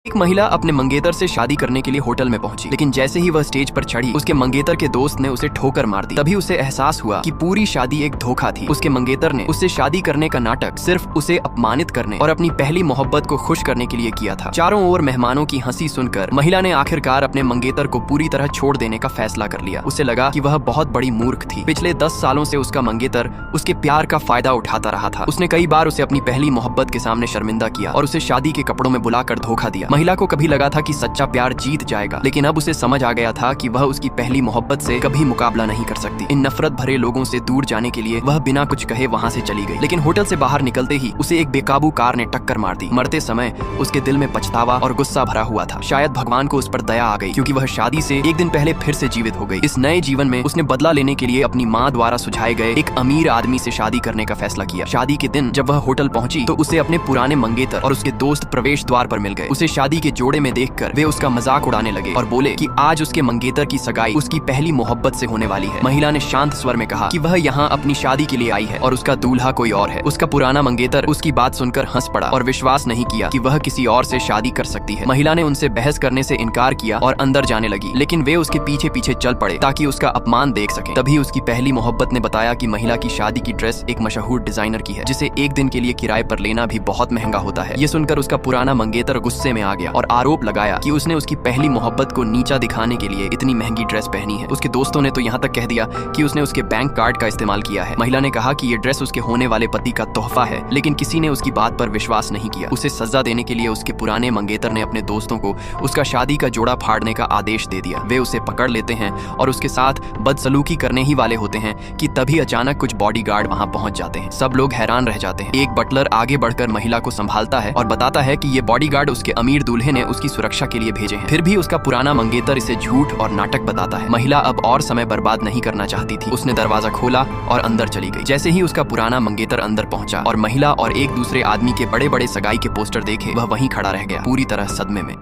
एक महिला अपने मंगेतर से शादी करने के लिए होटल में पहुंची, लेकिन जैसे ही वह स्टेज पर चढ़ी उसके मंगेतर के दोस्त ने उसे ठोकर मार दी। तभी उसे एहसास हुआ कि पूरी शादी एक धोखा थी। उसके मंगेतर ने उससे शादी करने का नाटक सिर्फ उसे अपमानित करने और अपनी पहली मोहब्बत को खुश करने के लिए किया था। चारों ओर मेहमानों की हंसी सुनकर महिला ने आखिरकार अपने मंगेतर को पूरी तरह छोड़ देने का फैसला कर लिया। उसे लगा कि वह बहुत बड़ी मूर्ख थी। पिछले 10 सालों से उसका मंगेतर उसके प्यार का फायदा उठाता रहा था। उसने कई बार उसे अपनी पहली मोहब्बत के सामने शर्मिंदा किया और उसे शादी के कपड़ों में बुलाकर धोखा दिया। महिला को कभी लगा था कि सच्चा प्यार जीत जाएगा, लेकिन अब उसे समझ आ गया था कि वह उसकी पहली मोहब्बत से कभी मुकाबला नहीं कर सकती। इन नफरत भरे लोगों से दूर जाने के लिए वह बिना कुछ कहे वहां से चली गई। लेकिन होटल से बाहर निकलते ही उसे एक बेकाबू कार ने टक्कर मार दी। मरते समय उसके दिल में पछतावा और गुस्सा भरा हुआ था। शायद भगवान को उस पर दया आ गई, क्योंकि वह शादी से एक दिन पहले फिर से जीवित हो गई। इस नए जीवन में उसने बदला लेने के लिए अपनी माँ द्वारा सुझाए गए एक अमीर आदमी से शादी करने का फैसला किया। शादी के दिन जब वह होटल पहुंची तो उसे अपने पुराने मंगेतर और उसके दोस्त प्रवेश द्वार पर मिल गए। उसे शादी के जोड़े में देखकर वे उसका मजाक उड़ाने लगे और बोले कि आज उसके मंगेतर की सगाई उसकी पहली मोहब्बत से होने वाली है। महिला ने शांत स्वर में कहा कि वह यहाँ अपनी शादी के लिए आई है और उसका दूल्हा कोई और है। उसका पुराना मंगेतर उसकी बात सुनकर हंस पड़ा और विश्वास नहीं किया कि वह किसी और से शादी कर सकती है। महिला ने उनसे बहस करने से इनकार किया और अंदर जाने लगी, लेकिन वे उसके पीछे पीछे चल पड़े ताकि उसका अपमान देख सके। तभी उसकी पहली मोहब्बत ने बताया कि महिला की शादी की ड्रेस एक मशहूर डिजाइनर की है, जिसे एक दिन के लिए किराए पर लेना भी बहुत महंगा होता है। ये सुनकर उसका पुराना मंगेतर गुस्से में आ गया और आरोप लगाया कि उसने उसकी पहली मोहब्बत को नीचा दिखाने के लिए इतनी महंगी ड्रेस पहनी है। उसके दोस्तों ने तो यहाँ तक कह दिया कि उसने उसके बैंक कार्ड का इस्तेमाल किया है। महिला ने कहा कि ये ड्रेस उसके होने वाले पति का तोहफा है, लेकिन किसी ने उसकी बात पर विश्वास नहीं किया। उसे सजा देने के लिए उसके पुराने मंगेतर ने अपने दोस्तों को उसका शादी का जोड़ा फाड़ने का आदेश दे दिया। वे उसे पकड़ लेते हैं और उसके साथ बदसलूकी करने ही वाले होते हैं कि तभी अचानक कुछ बॉडीगार्ड वहां पहुंच जाते हैं। सब लोग हैरान रह जाते हैं। एक बटलर आगे बढ़कर महिला को संभालता है और बताता है कि ये बॉडीगार्ड उसके अमीर दूल्हे ने उसकी सुरक्षा के लिए भेजे हैं। फिर भी उसका पुराना मंगेतर इसे झूठ और नाटक बताता है। महिला अब और समय बर्बाद नहीं करना चाहती थी। उसने दरवाजा खोला और अंदर चली गई। जैसे ही उसका पुराना मंगेतर अंदर पहुंचा और महिला और एक दूसरे आदमी के बड़े बड़े सगाई के पोस्टर देखे, वह वहीं खड़ा रह गया, पूरी तरह सदमे में।